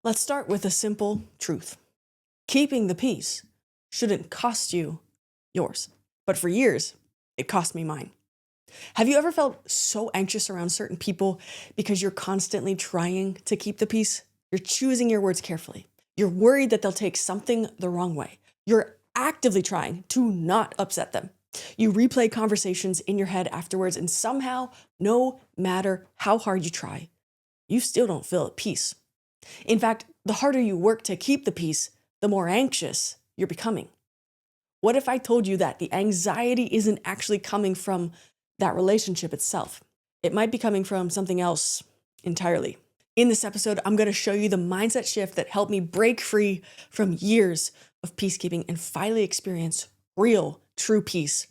Let's start with a simple truth. Keeping the peace shouldn't cost you yours, but for years, it cost me mine. Have you ever felt so anxious around certain people because you're constantly trying to keep the peace? You're choosing your words carefully. You're worried that they'll take something the wrong way. You're actively trying to not upset them. You replay conversations in your head afterwards, and somehow, no matter how hard you try, you still don't feel at peace. In fact, the harder you work to keep the peace, the more anxious you're becoming. What if I told you that the anxiety isn't actually coming from that relationship itself? It might be coming from something else entirely. In this episode, I'm going to show you the mindset shift that helped me break free from years of peacekeeping and finally experience real, true peace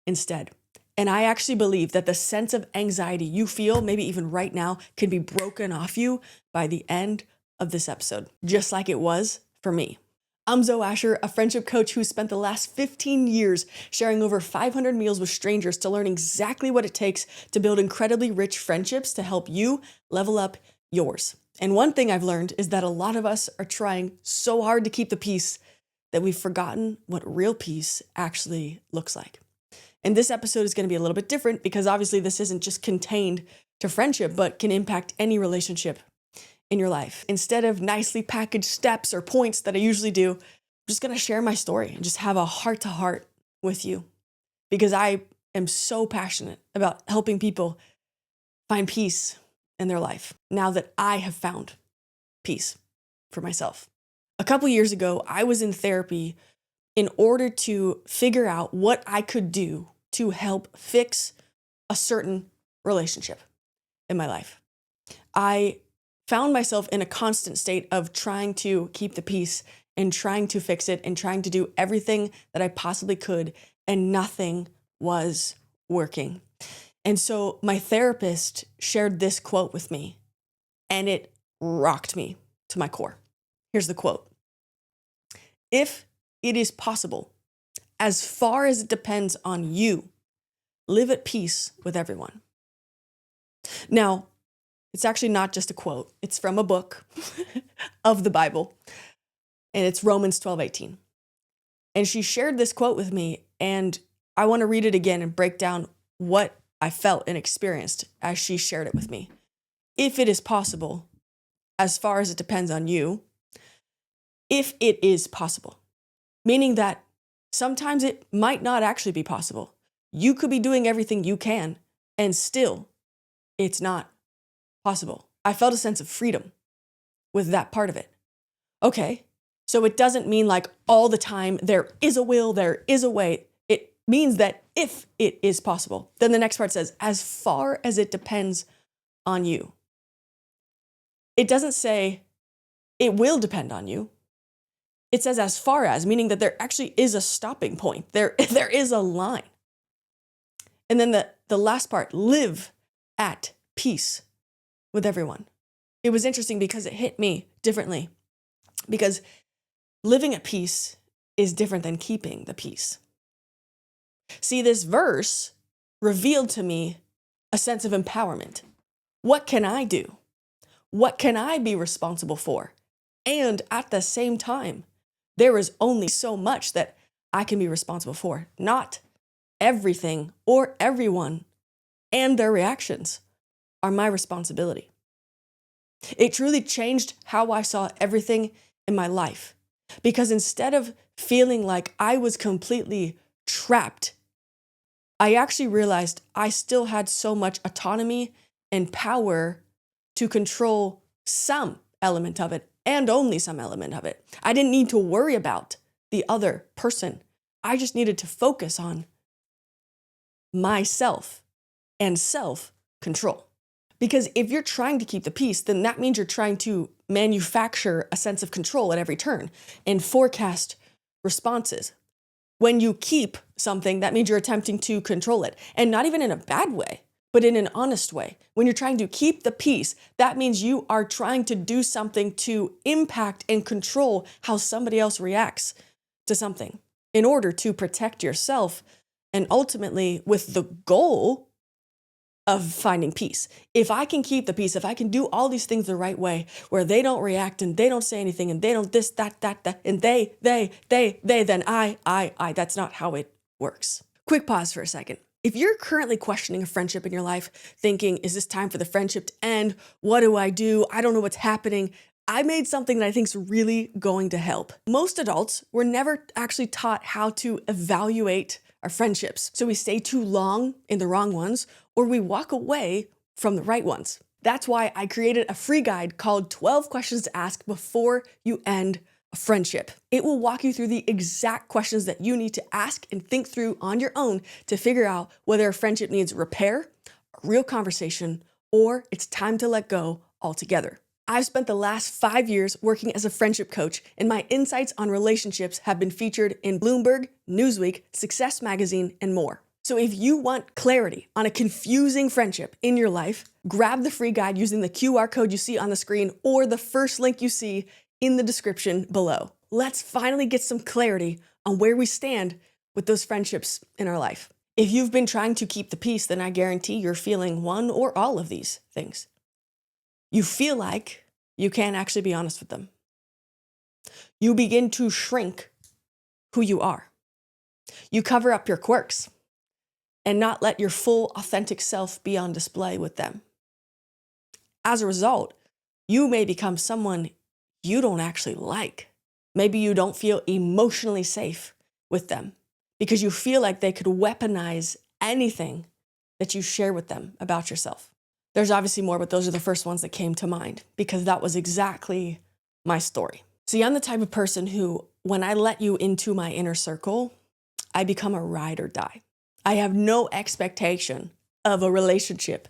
instead. And I actually believe that the sense of anxiety you feel, maybe even right now, can be broken off you by the end of this episode, just like it was for me. I'm Zoe Asher, a friendship coach who spent the last 15 years sharing over 500 meals with strangers to learn exactly what it takes to build incredibly rich friendships to help you level up yours. And one thing I've learned is that a lot of us are trying so hard to keep the peace that we've forgotten what real peace actually looks like. And this episode is going to be a little bit different because obviously this isn't just contained to friendship, but can impact any relationship in your life. Instead of nicely packaged steps or points that I usually do, I'm just going to share my story and just have a heart-to-heart with you because I am so passionate about helping people find peace in their life now that I have found peace for myself. A couple years ago, I was in therapy in order to figure out what I could do to help fix a certain relationship in my life. I found myself in a constant state of trying to keep the peace and trying to fix it and trying to do everything that I possibly could, and nothing was working. And so my therapist shared this quote with me, and it rocked me to my core. Here's the quote. If it is possible, as far as it depends on you, live at peace with everyone. Now, it's actually not just a quote. It's from a book of the Bible, and it's Romans 12:18. And she shared this quote with me, and I want to read it again and break down what I felt and experienced as she shared it with me. If it is possible, as far as it depends on you, if it is possible, meaning that sometimes it might not actually be possible. You could be doing everything you can, and still, it's not possible. I felt a sense of freedom with that part of it. Okay, so it doesn't mean like all the time there is a will, there is a way. It means that if it is possible, then the next part says, as far as it depends on you. It doesn't say it will depend on you. It says as far as, meaning that there actually is a stopping point. There is a line. And then the last part, live at peace with everyone. It was interesting because it hit me differently. Because living at peace is different than keeping the peace. See, this verse revealed to me a sense of empowerment. What can I do? What can I be responsible for? And at the same time, there is only so much that I can be responsible for, not everything or everyone and their reactions are my responsibility. It truly changed how I saw everything in my life because instead of feeling like I was completely trapped, I actually realized I still had so much autonomy and power to control some element of it and only some element of it. I didn't need to worry about the other person. I just needed to focus on myself and self-control. Because if you're trying to keep the peace, then that means you're trying to manufacture a sense of control at every turn and forecast responses. When you keep something, that means you're attempting to control it. And not even in a bad way, but in an honest way. When you're trying to keep the peace, that means you are trying to do something to impact and control how somebody else reacts to something in order to protect yourself and ultimately with the goal of finding peace. If I can keep the peace, if I can do all these things the right way, where they don't react and they don't say anything and they don't this, that, and they, then I, that's not how it works. Quick pause for a second. If you're currently questioning a friendship in your life, thinking, is this time for the friendship to end? What do? I don't know what's happening. I made something that I think is really going to help. Most adults were never actually taught how to evaluate our friendships. So we stay too long in the wrong ones, or we walk away from the right ones. That's why I created a free guide called 12 Questions to Ask Before You End a Friendship. It will walk you through the exact questions that you need to ask and think through on your own to figure out whether a friendship needs repair, a real conversation, or it's time to let go altogether. I've spent the last 5 years working as a friendship coach, and my insights on relationships have been featured in Bloomberg, Newsweek, Success Magazine, and more. So if you want clarity on a confusing friendship in your life, grab the free guide using the QR code you see on the screen or the first link you see in the description below. Let's finally get some clarity on where we stand with those friendships in our life. If you've been trying to keep the peace, then I guarantee you're feeling one or all of these things. You feel like you can't actually be honest with them. You begin to shrink who you are. You cover up your quirks and not let your full, authentic self be on display with them. As a result, you may become someone you don't actually like. Maybe you don't feel emotionally safe with them because you feel like they could weaponize anything that you share with them about yourself. There's obviously more, but those are the first ones that came to mind because that was exactly my story. See, I'm the type of person who, when I let you into my inner circle, I become a ride or die. I have no expectation of a relationship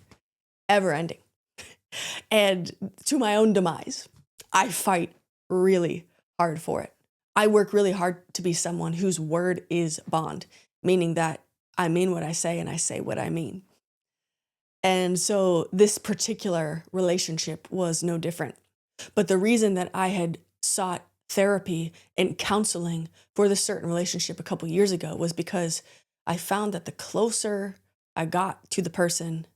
ever ending. And to my own demise, I fight really hard for it. I work really hard to be someone whose word is bond, meaning that I mean what I say and I say what I mean. And so this particular relationship was no different. But the reason that I had sought therapy and counseling for this certain relationship a couple years ago was because I found that the closer I got to the person,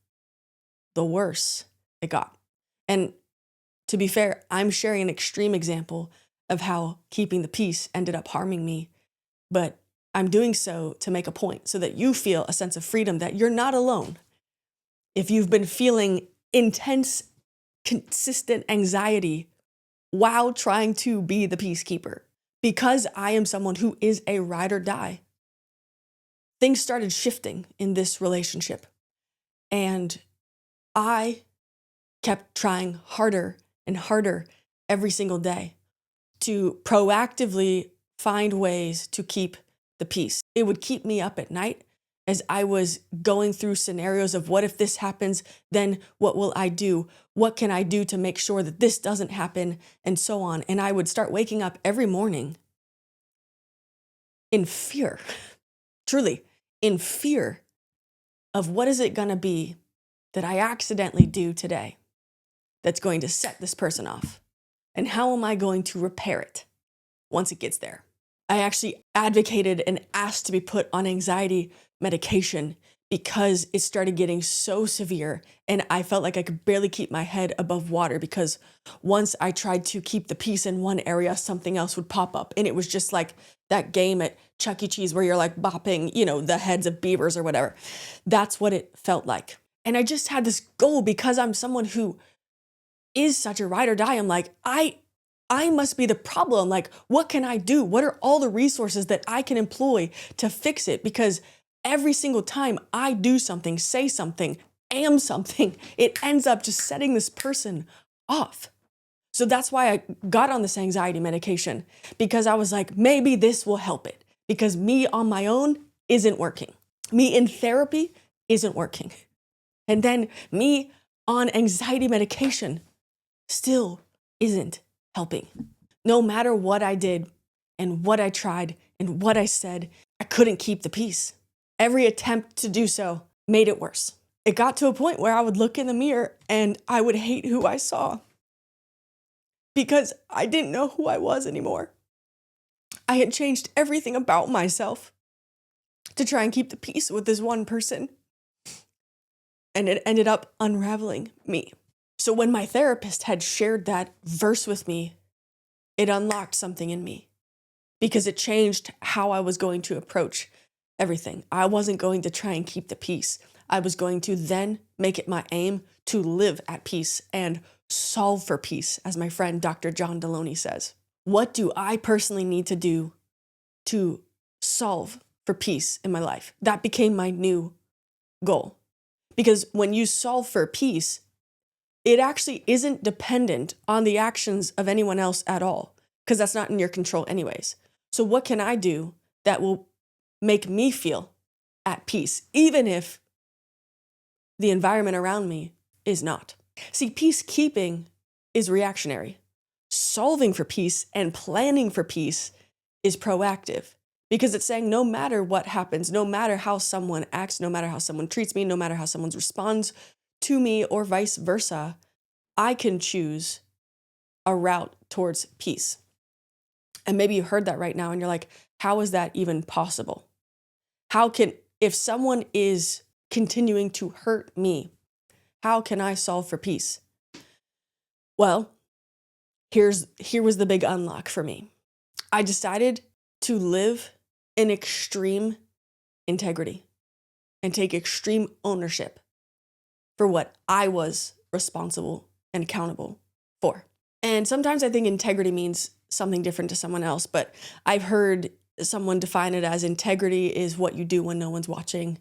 the worse it got. And to be fair, I'm sharing an extreme example of how keeping the peace ended up harming me, but I'm doing so to make a point so that you feel a sense of freedom that you're not alone. If you've been feeling intense, consistent anxiety while trying to be the peacekeeper, because I am someone who is a ride or die, things started shifting in this relationship. And I kept trying harder and harder every single day to proactively find ways to keep the peace. It would keep me up at night as I was going through scenarios of what if this happens, then what will I do? What can I do to make sure that this doesn't happen? And so on. And I would start waking up every morning in fear, truly in fear of what is it going to be that I accidentally do today that's going to set this person off? And how am I going to repair it once it gets there? I actually advocated and asked to be put on anxiety medication because it started getting so severe and I felt like I could barely keep my head above water because once I tried to keep the peace in one area, something else would pop up. And it was just like that game at Chuck E. Cheese where you're like bopping, the heads of beavers or whatever. That's what it felt like. And I just had this goal because I'm someone who is such a ride or die. I'm like, I must be the problem. Like, what can I do? What are all the resources that I can employ to fix it? Because every single time I do something, say something, am something, it ends up just setting this person off. So that's why I got on this anxiety medication, because I was like, maybe this will help it, because me on my own isn't working. Me in therapy isn't working. And then me on anxiety medication still isn't helping. No matter what I did and what I tried and what I said, I couldn't keep the peace. Every attempt to do so made it worse. It got to a point where I would look in the mirror and I would hate who I saw because I didn't know who I was anymore. I had changed everything about myself to try and keep the peace with this one person. And it ended up unraveling me. So when my therapist had shared that verse with me, it unlocked something in me because it changed how I was going to approach everything. I wasn't going to try and keep the peace. I was going to then make it my aim to live at peace and solve for peace, as my friend Dr. John Deloney says. What do I personally need to do to solve for peace in my life? That became my new goal. Because when you solve for peace, it actually isn't dependent on the actions of anyone else at all, because that's not in your control anyways. So what can I do that will make me feel at peace, even if the environment around me is not? See, peacekeeping is reactionary. Solving for peace and planning for peace is proactive, because it's saying no matter what happens, no matter how someone acts, no matter how someone treats me, no matter how someone responds to me or vice versa, I can choose a route towards peace. And maybe you heard that right now and you're like, how is that even possible? If someone is continuing to hurt me, how can I solve for peace? Well, here was the big unlock for me. I decided to live in extreme integrity and take extreme ownership for what I was responsible and accountable for. And sometimes I think integrity means something different to someone else, but I've heard someone define it as integrity is what you do when no one's watching.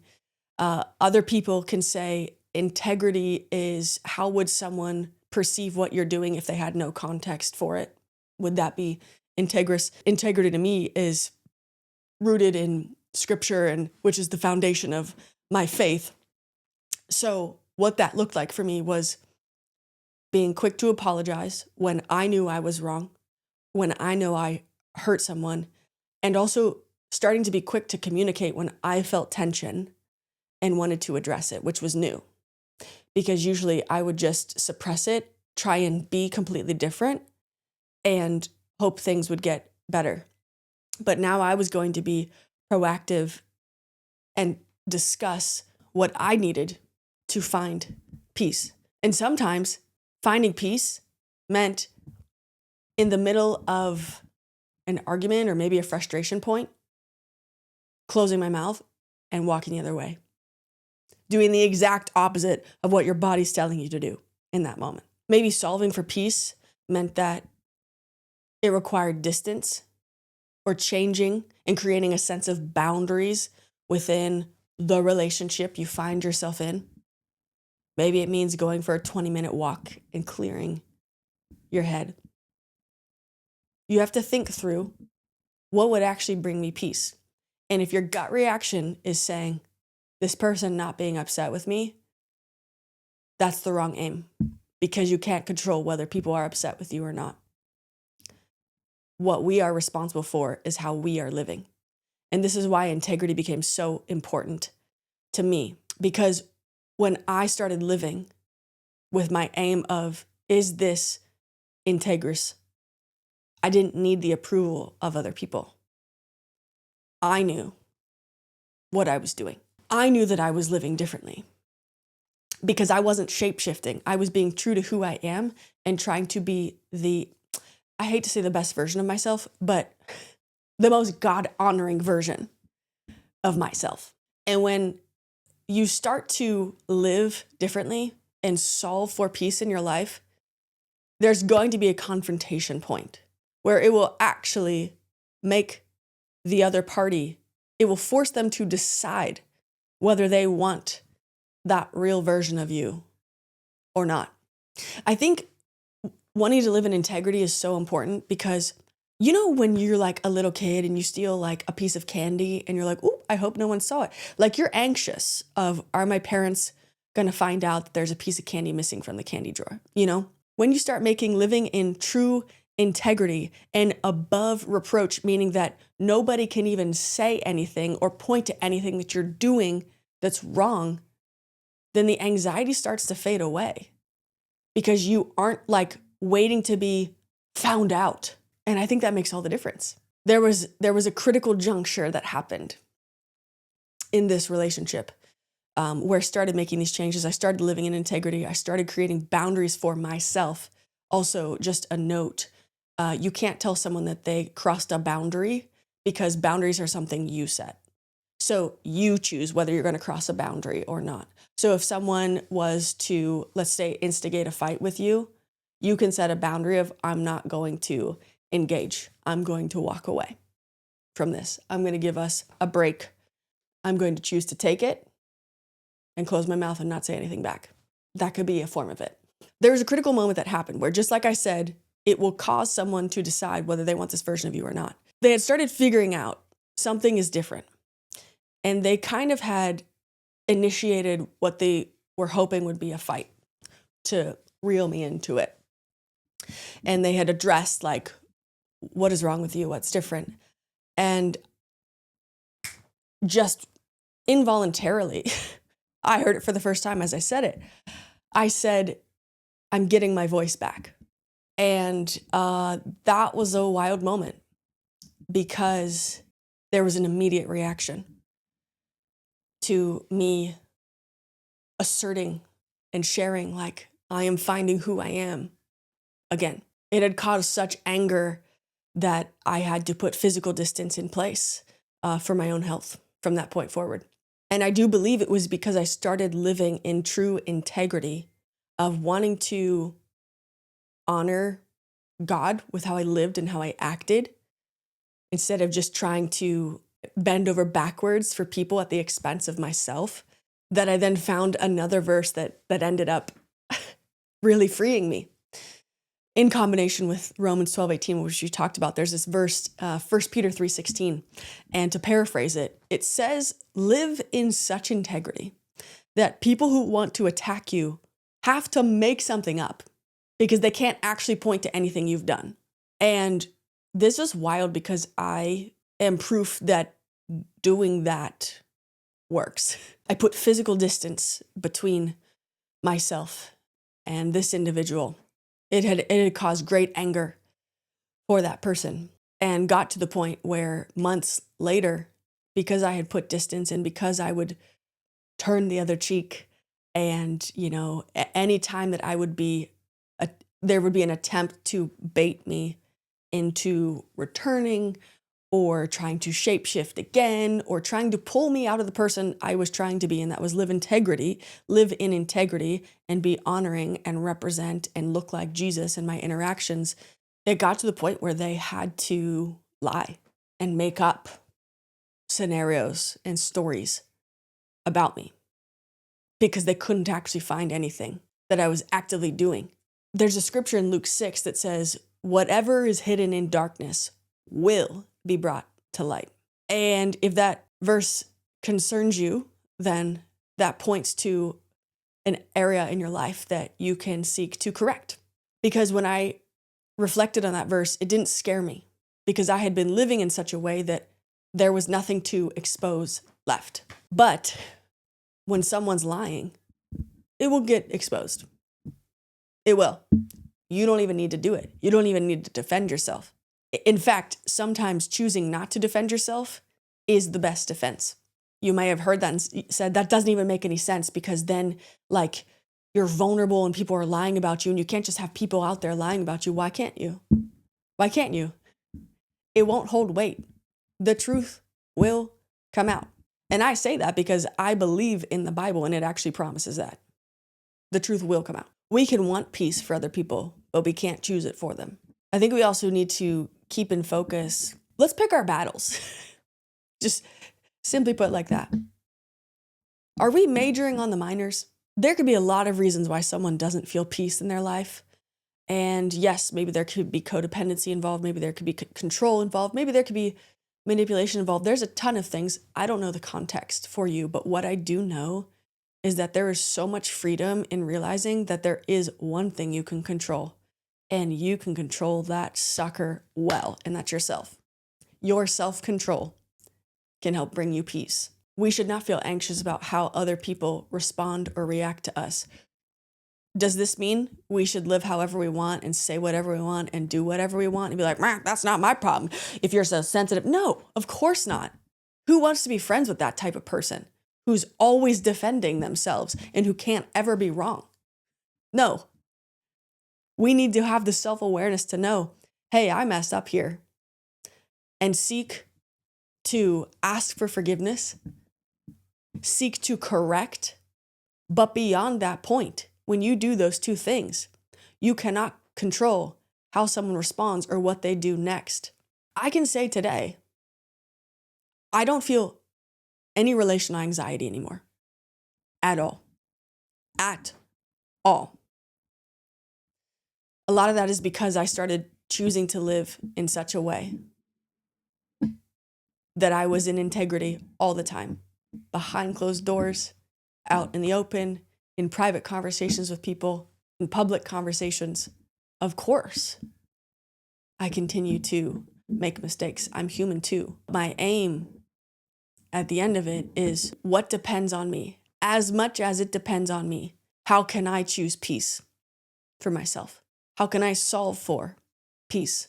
Other people can say integrity is how would someone perceive what you're doing if they had no context for it? Would that be integrous? Integrity to me is rooted in scripture, and which is the foundation of my faith. So what that looked like for me was being quick to apologize when I knew I was wrong, when I know I hurt someone, and also starting to be quick to communicate when I felt tension and wanted to address it, which was new. Because usually I would just suppress it, try and be completely different, and hope things would get better. But now I was going to be proactive and discuss what I needed to find peace. And sometimes finding peace meant in the middle of an argument or maybe a frustration point, closing my mouth and walking the other way. Doing the exact opposite of what your body's telling you to do in that moment. Maybe solving for peace meant that it required distance or changing and creating a sense of boundaries within the relationship you find yourself in. Maybe it means going for a 20-minute walk and clearing your head. You have to think through what would actually bring me peace. And if your gut reaction is saying, this person not being upset with me, that's the wrong aim, because you can't control whether people are upset with you or not. What we are responsible for is how we are living. And this is why integrity became so important to me, because when I started living with my aim of, is this integrous? I didn't need the approval of other people. I knew what I was doing. I knew that I was living differently because I wasn't shape-shifting. I was being true to who I am and trying to be I hate to say the best version of myself, but the most God-honoring version of myself. And when you start to live differently and solve for peace in your life, there's going to be a confrontation point where it will actually make the other party, it will force them to decide whether they want that real version of you or not. I think wanting to live in integrity is so important because you know when you're like a little kid and you steal like a piece of candy and you're like, "Ooh, I hope no one saw it." Like you're anxious of, are my parents going to find out that there's a piece of candy missing from the candy drawer? You know, when you start making living in true integrity and above reproach, meaning that nobody can even say anything or point to anything that you're doing that's wrong, then the anxiety starts to fade away because you aren't like waiting to be found out. And I think that makes all the difference. There was a critical juncture that happened in this relationship. where I started making these changes. I started living in integrity. I started creating boundaries for myself. Also, just a note, you can't tell someone that they crossed a boundary because boundaries are something you set. So you choose whether you're going to cross a boundary or not. So if someone was to, let's say, instigate a fight with you, you can set a boundary of, I'm not going to engage. I'm going to walk away from this. I'm going to give us a break. I'm going to choose to take it and close my mouth and not say anything back. That could be a form of it. There was a critical moment that happened where, just like I said, it will cause someone to decide whether they want this version of you or not. They had started figuring out something is different. And they kind of had initiated what they were hoping would be a fight to reel me into it. And they had addressed, like, what is wrong with you? What's different? And just involuntarily, I heard it for the first time as I said it. I said, I'm getting my voice back. And that was a wild moment because there was an immediate reaction to me asserting and sharing, like, I am finding who I am again. It had caused such anger that I had to put physical distance in place for my own health from that point forward. And I do believe it was because I started living in true integrity of wanting to honor God with how I lived and how I acted, instead of just trying to bend over backwards for people at the expense of myself, that I then found another verse that ended up really freeing me. In combination with Romans 12:18, which you talked about, there's this verse, 1 Peter 3:16. And to paraphrase it, it says, live in such integrity that people who want to attack you have to make something up because they can't actually point to anything you've done. And this is wild because I am proof that doing that works. I put physical distance between myself and this individual. It had caused great anger for that person, and got to the point where months later, because I had put distance and because I would turn the other cheek, and, any time that I would be, there would be an attempt to bait me into returning or trying to shapeshift again, or trying to pull me out of the person I was trying to be, and that was live in integrity, and be honoring and represent and look like Jesus in my interactions. It got to the point where they had to lie and make up scenarios and stories about me because they couldn't actually find anything that I was actively doing. There's a scripture in Luke 6 that says, whatever is hidden in darkness will be brought to light. And if that verse concerns you, then that points to an area in your life that you can seek to correct. Because when I reflected on that verse, it didn't scare me because I had been living in such a way that there was nothing to expose left. But when someone's lying, it will get exposed. It will. You don't even need to do it. You don't even need to defend yourself. In fact, sometimes choosing not to defend yourself is the best defense. You may have heard that and said, that doesn't even make any sense, because then, like, you're vulnerable and people are lying about you, and you can't just have people out there lying about you. Why can't you? Why can't you? It won't hold weight. The truth will come out. And I say that because I believe in the Bible, and it actually promises that. The truth will come out. We can want peace for other people, but we can't choose it for them. I think we also need to keep in focus. Let's pick our battles. Just simply put like that. Are we majoring on the minors? There could be a lot of reasons why someone doesn't feel peace in their life. And yes, maybe there could be codependency involved. Maybe there could be control involved. Maybe there could be manipulation involved. There's a ton of things. I don't know the context for you, but what I do know is that there is so much freedom in realizing that there is one thing you can control, and you can control that sucker well, and that's yourself. Your self-control can help bring you peace. We should not feel anxious about how other people respond or react to us. Does this mean we should live however we want and say whatever we want and do whatever we want and be like, that's not my problem if you're so sensitive? No, of course not. Who wants to be friends with that type of person? who's always defending themselves and who can't ever be wrong. No, we need to have the self-awareness to know, hey, I messed up here, and seek to ask for forgiveness, seek to correct. But beyond that point, when you do those two things, you cannot control how someone responds or what they do next. I can say today, I don't feel any relational anxiety anymore. At all. At all. A lot of that is because I started choosing to live in such a way that I was in integrity all the time, behind closed doors, out in the open, in private conversations with people, in public conversations. Of course, I continue to make mistakes. I'm human too. My aim at the end of it is what depends on me. As much as it depends on me, how can I choose peace for myself? How can I solve for peace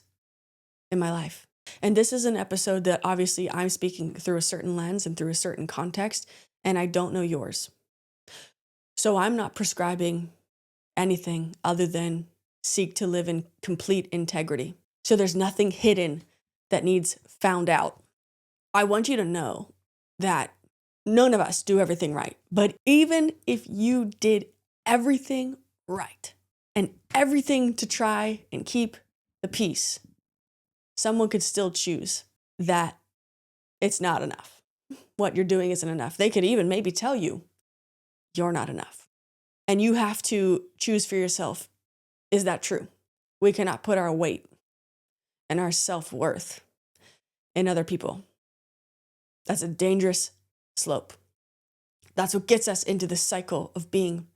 in my life? And this is an episode that obviously I'm speaking through a certain lens and through a certain context, and I don't know yours. So I'm not prescribing anything other than seek to live in complete integrity. So there's nothing hidden that needs found out. I want you to know that none of us do everything right. But even if you did everything right and everything to try and keep the peace, someone could still choose that it's not enough. What you're doing isn't enough. They could even maybe tell you you're not enough. And you have to choose for yourself, is that true? We cannot put our weight and our self-worth in other people. That's a dangerous slope. That's what gets us into the cycle of being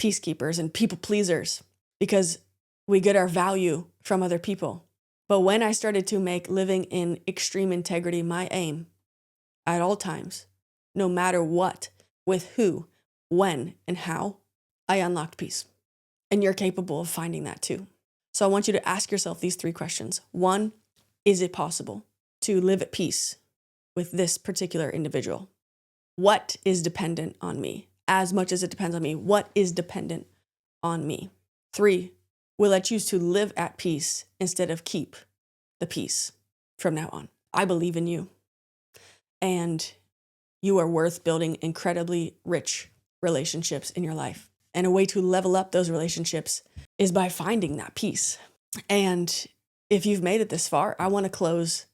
peacekeepers and people pleasers, because we get our value from other people. But when I started to make living in extreme integrity my aim at all times, no matter what, with who, when, and how, I unlocked peace. And you're capable of finding that too. So I want you to ask yourself these 3 questions. 1, is it possible to live at peace with this particular individual? What is dependent on me? As much as it depends on me, what is dependent on me? 3, will I choose to live at peace instead of keep the peace from now on? I believe in you, and you are worth building incredibly rich relationships in your life. And a way to level up those relationships is by finding that peace. And if you've made it this far, I want to close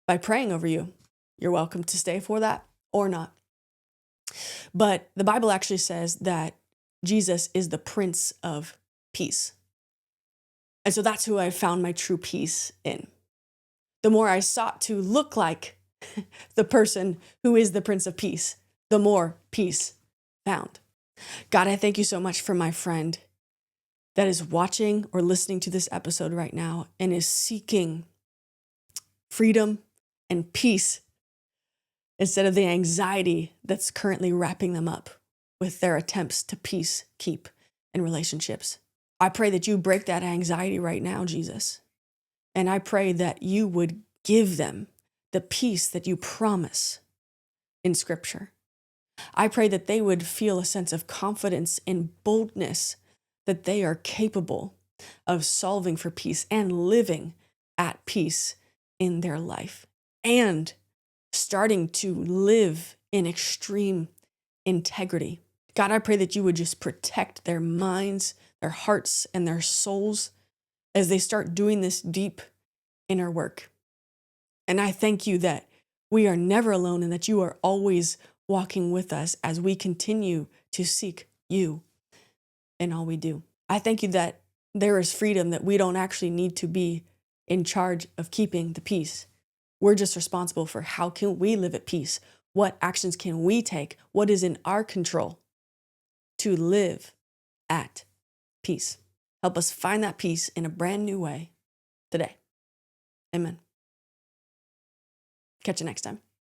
by praying over you. You're welcome to stay for that or not. But the Bible actually says that Jesus is the Prince of Peace. And so that's who I found my true peace in. The more I sought to look like the person who is the Prince of Peace, the more peace found. God, I thank you so much for my friend that is watching or listening to this episode right now and is seeking freedom and peace instead of the anxiety that's currently wrapping them up with their attempts to peace keep in relationships. I pray that you break that anxiety right now, Jesus. And I pray that you would give them the peace that you promise in Scripture. I pray that they would feel a sense of confidence and boldness that they are capable of solving for peace and living at peace in their life and starting to live in extreme integrity. God, I pray that you would just protect their minds, their hearts, and their souls as they start doing this deep inner work. And I thank you that we are never alone and that you are always walking with us as we continue to seek you in all we do. I thank you that there is freedom, that we don't actually need to be in charge of keeping the peace. We're just responsible for how can we live at peace? What actions can we take? What is in our control to live at peace? Help us find that peace in a brand new way today. Amen. Catch you next time.